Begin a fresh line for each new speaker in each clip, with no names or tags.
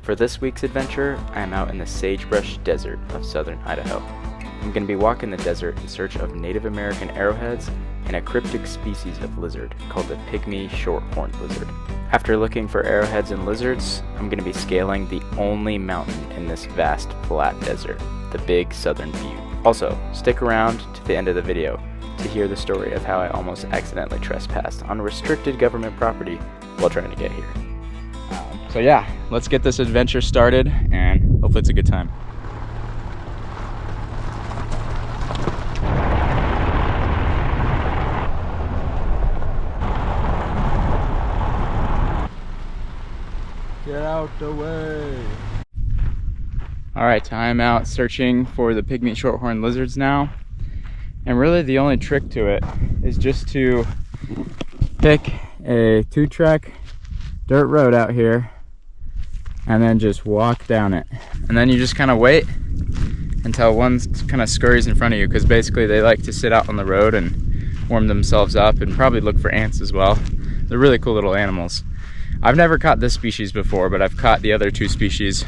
For this week's adventure, I am out in the sagebrush desert of southern Idaho. I'm going to be walking the desert in search of Native American arrowheads and a cryptic species of lizard called the pygmy short-horned lizard. After looking for arrowheads and lizards, I'm going to be scaling the only mountain in this vast flat desert, the Big Southern Butte. Also, stick around to the end of the video to hear the story of how I almost accidentally trespassed on restricted government property while trying to get here. So yeah, let's get this adventure started and hopefully it's a good time.
Get out the way.
Alright, I'm out searching for the pygmy shorthorn lizards now. And really the only trick to it is just to pick a 2-track dirt road out here and then just walk down it. And then you just kind of wait until one kind of scurries in front of you, because basically they like to sit out on the road and warm themselves up and probably look for ants as well. They're really cool little animals. I've never caught this species before, but I've caught the other 2 species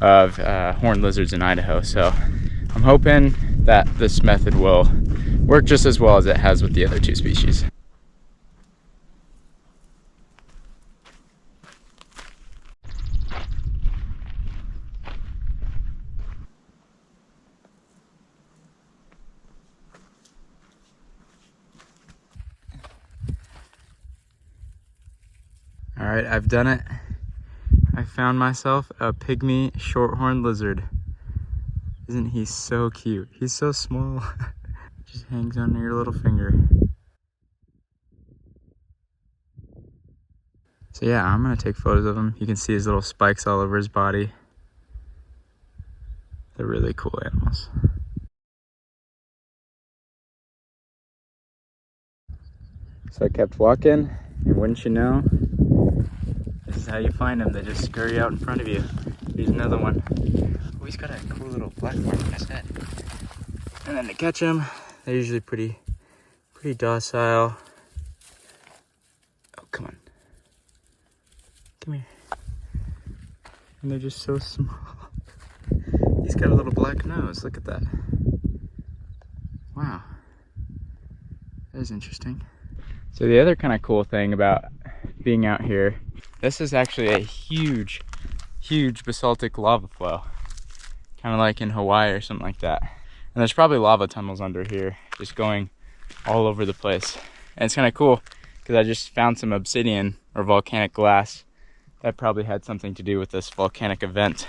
of horned lizards in Idaho, so I'm hoping that this method will work just as well as it has with the other 2 species. All right, I've done it. I found myself a pygmy shorthorn lizard. Isn't he so cute? He's so small. Just hangs on your little finger. So yeah, I'm gonna take photos of him. You can see his little spikes all over his body. They're really cool animals. So I kept walking, and wouldn't you know, this is how you find them. They just scurry out in front of you. Here's another one. Oh, he's got a cool little platform on his head. And then to catch them, they're usually pretty docile. Oh, come on. Come here. And they're just so small. He's got a little black nose. Look at that. Wow. That is interesting. So the other kind of cool thing about being out here, this is actually a huge basaltic lava flow, kind of like in Hawaii or something like that. And there's probably lava tunnels under here just going all over the place. And it's kind of cool because I just found some obsidian or volcanic glass that probably had something to do with this volcanic event.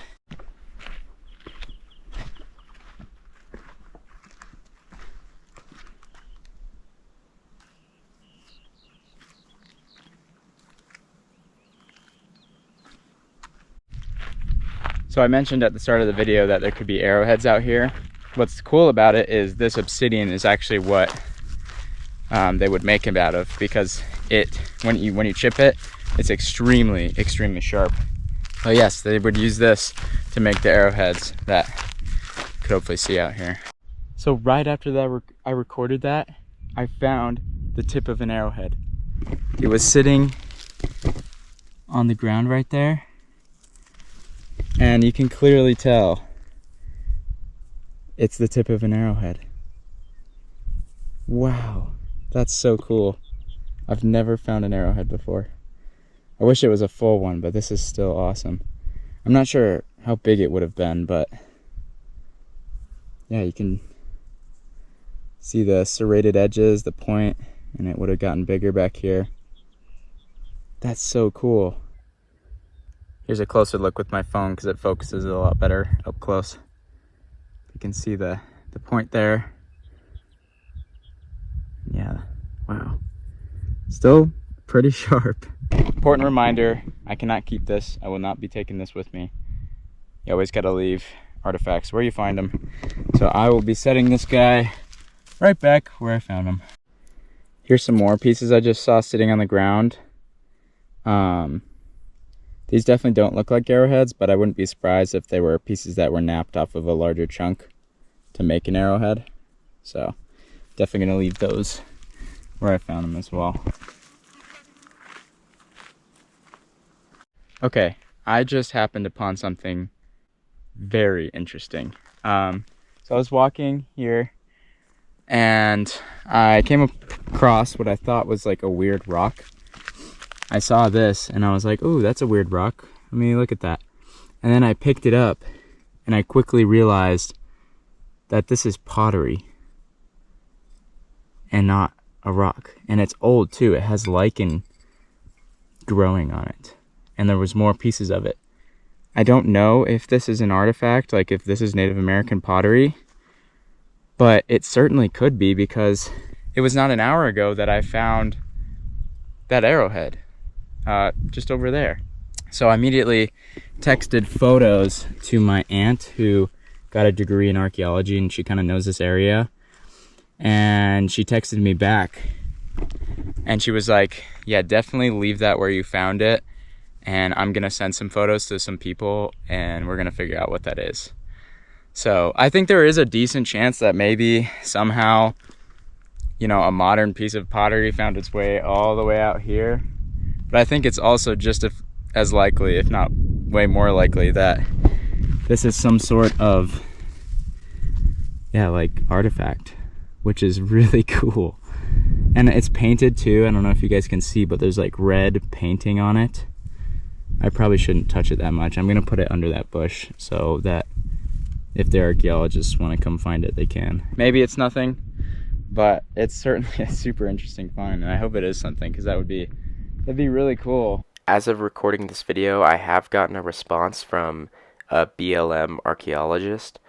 So I mentioned at the start of the video that there could be arrowheads out here. What's cool about it is this obsidian is actually what they would make it out of, because when you chip it, it's extremely sharp. So yes, they would use this to make the arrowheads that you could hopefully see out here. So right after that I recorded that, I found the tip of an arrowhead. It was sitting on the ground right there. And you can clearly tell it's the tip of an arrowhead. Wow, that's so cool. I've never found an arrowhead before. I wish it was a full one, but this is still awesome. I'm not sure how big it would have been, but yeah, you can see the serrated edges, the point, and it would have gotten bigger back here. That's so cool. Here's a closer look with my phone because it focuses a lot better up close. You can see the point there. Yeah, wow. Still pretty sharp. Important reminder, I cannot keep this. I will not be taking this with me. You always gotta leave artifacts where you find them. So I will be setting this guy right back where I found him. Here's some more pieces I just saw sitting on the ground. These definitely don't look like arrowheads, but I wouldn't be surprised if they were pieces that were napped off of a larger chunk to make an arrowhead. So definitely gonna leave those where I found them as well. Okay, I just happened upon something very interesting. So I was walking here and I came across what I thought was like a weird rock. I saw this and I was like, "Ooh, that's a weird rock. Let me look at that." And then I picked it up and I quickly realized that this is pottery and not a rock. And it's old too. It has lichen growing on it. And there was more pieces of it. I don't know if this is an artifact, like if this is Native American pottery, but it certainly could be, because it was not an hour ago that I found that arrowhead just over there. So I immediately texted photos to my aunt, who got a degree in archaeology and she kind of knows this area. And she texted me back and she was like, "Yeah, definitely leave that where you found it. And I'm gonna send some photos to some people and we're gonna figure out what that is." So I think there is a decent chance that maybe somehow, you know, a modern piece of pottery found its way all the way out here. But I think it's also just as likely, if not way more likely, that this is some sort of, yeah, like artifact, which is really cool. And it's painted too. I don't know if you guys can see, but there's like red painting on it. I probably shouldn't touch it that much. I'm gonna put it under that bush so that if the archaeologists want to come find it, they can. Maybe it's nothing, but it's certainly a super interesting find, and I hope it is something, because that'd be really cool.
As of recording this video, I have gotten a response from a BLM archaeologist,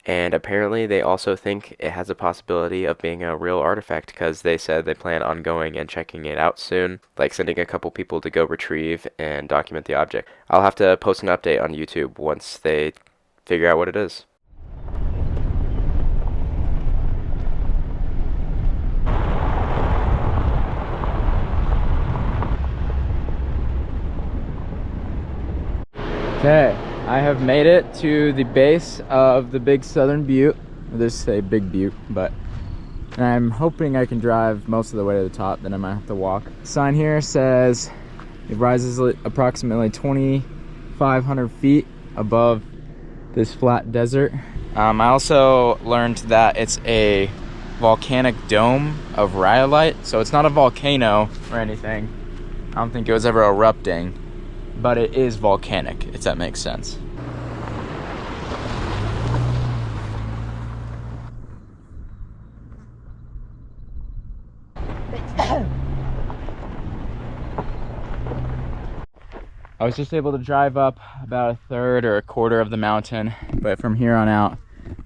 and apparently they also think it has a possibility of being a real artifact, because they said they plan on going and checking it out soon, like sending a couple people to go retrieve and document the object. I'll have to post an update on YouTube once they figure out what it is.
Okay, I have made it to the base of the Big Southern Butte. This is a big butte, but I'm hoping I can drive most of the way to the top, then I might have to walk. The sign here says it rises approximately 2,500 feet above this flat desert. I also learned that it's a volcanic dome of rhyolite, so it's not a volcano or anything. I don't think it was ever erupting, but it is volcanic, if that makes sense. I was just able to drive up about a third or a quarter of the mountain, but from here on out,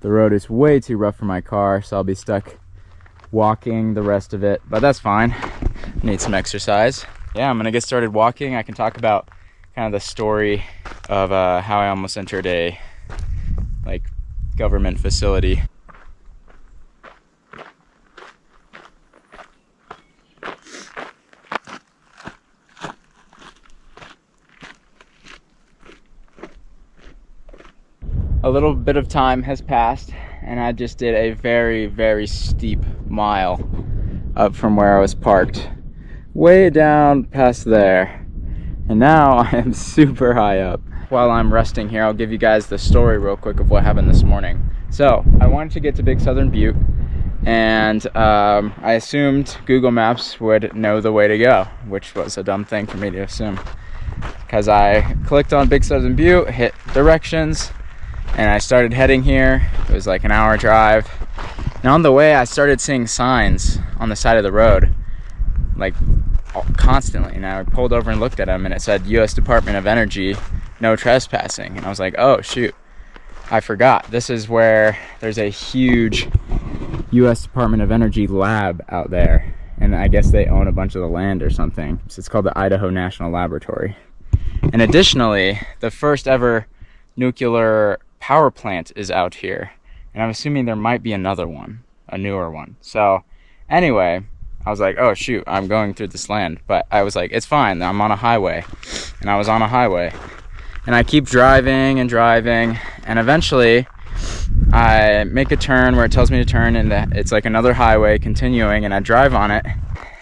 the road is way too rough for my car, so I'll be stuck walking the rest of it, but that's fine. Need some exercise. Yeah, I'm gonna get started walking. I can talk about kind of the story of how I almost entered a government facility. A little bit of time has passed and I just did a very, very steep mile up from where I was parked, way down past there. And now I am super high up. While I'm resting here, I'll give you guys the story real quick of what happened this morning. So I wanted to get to Big Southern Butte, and I assumed Google Maps would know the way to go, which was a dumb thing for me to assume, because I clicked on Big Southern Butte, hit directions, and I started heading here. It was like an hour drive. And on the way, I started seeing signs on the side of the road, like constantly. And I pulled over and looked at them, and it said U.S. Department of Energy, no trespassing. And I was like, oh shoot, I forgot. This is where there's a huge U.S. Department of Energy lab out there. And I guess they own a bunch of the land or something. So it's called the Idaho National Laboratory. And additionally, the first ever nuclear power plant is out here. And I'm assuming there might be another one, a newer one. So anyway, I was like, oh shoot, I'm going through this land. But I was like, it's fine, I'm on a highway. And I was on a highway. And I keep driving and driving. And eventually, I make a turn where it tells me to turn, and it's like another highway continuing, and I drive on it.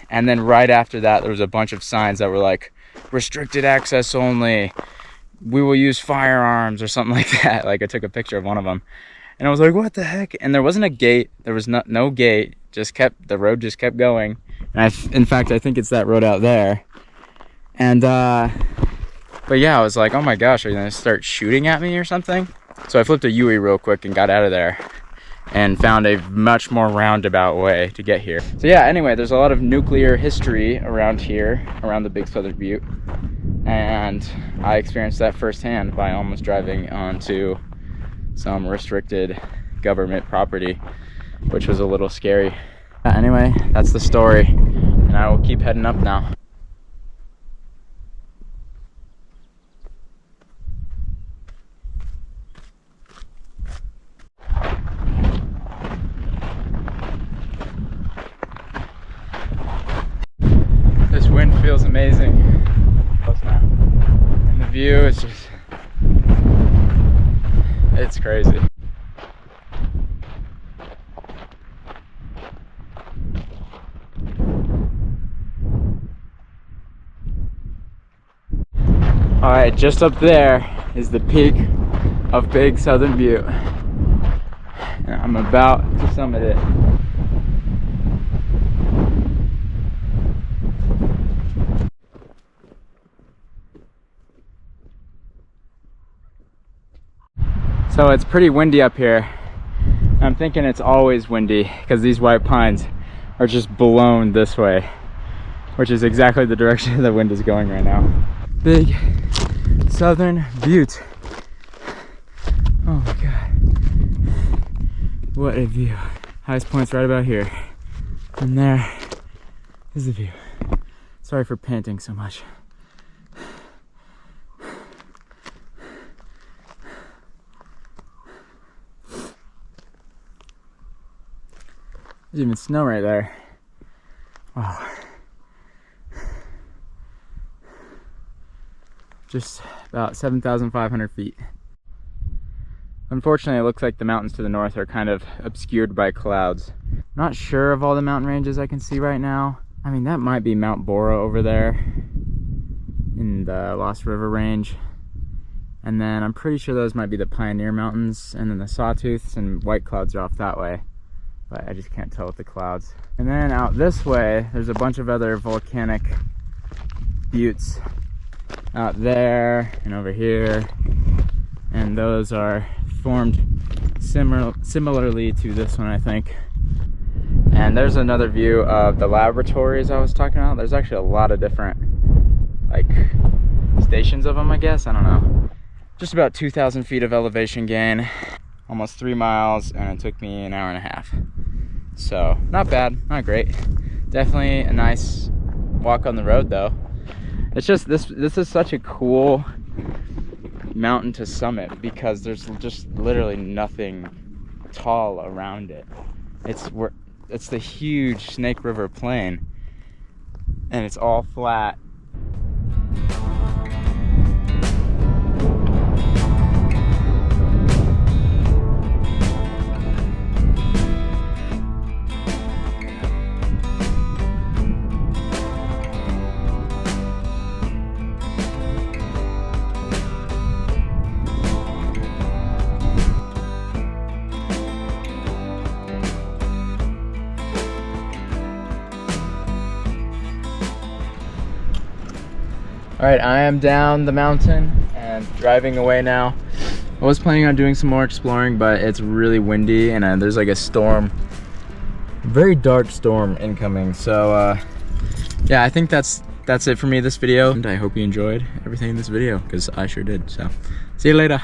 And then right after that, there was a bunch of signs that were like, restricted access only, "We will use firearms," or something like that. Like I took a picture of one of them, and I was like, "What the heck?" And there wasn't a gate. There was no gate. The road just kept going. And in fact, I think it's that road out there. And but yeah, I was like, "Oh my gosh, are you gonna start shooting at me or something?" So I flipped a U-turn real quick and got out of there, and found a much more roundabout way to get here. So yeah, anyway, there's a lot of nuclear history around here, around the Big Southern Butte. And I experienced that firsthand by almost driving onto some restricted government property, which was a little scary. Anyway, that's the story, and I will keep heading up now. This wind feels amazing. Close now. And the view is just, it's crazy. All right, just up there is the peak of Big Southern Butte. And I'm about to summit it. So it's pretty windy up here. I'm thinking it's always windy because these white pines are just blown this way, which is exactly the direction the wind is going right now. Big Southern Butte. Oh my God. What a view. Highest point's right about here. And there is the view. Sorry for panting so much. There's even snow right there. Wow. Just about 7,500 feet. Unfortunately, it looks like the mountains to the north are kind of obscured by clouds. Not sure of all the mountain ranges I can see right now. I mean, that might be Mount Bora over there in the Lost River Range. And then I'm pretty sure those might be the Pioneer Mountains, and then the Sawtooths and White Clouds are off that way. But I just can't tell with the clouds. And then out this way, there's a bunch of other volcanic buttes out there and over here. And those are formed similarly to this one, I think. And there's another view of the laboratories I was talking about. There's actually a lot of different, like, stations of them, I guess. I don't know. Just about 2,000 feet of elevation gain. Almost 3 miles, and it took me an hour and a half. So, not bad, not great. Definitely a nice walk on the road, though. It's just, this is such a cool mountain to summit because there's just literally nothing tall around it. It's the huge Snake River Plain, and it's all flat. All right, I am down the mountain and driving away now. I was planning on doing some more exploring, but it's really windy and there's like a storm, very dark storm incoming. So yeah, I think that's it for me this video. And I hope you enjoyed everything in this video because I sure did. So see you later.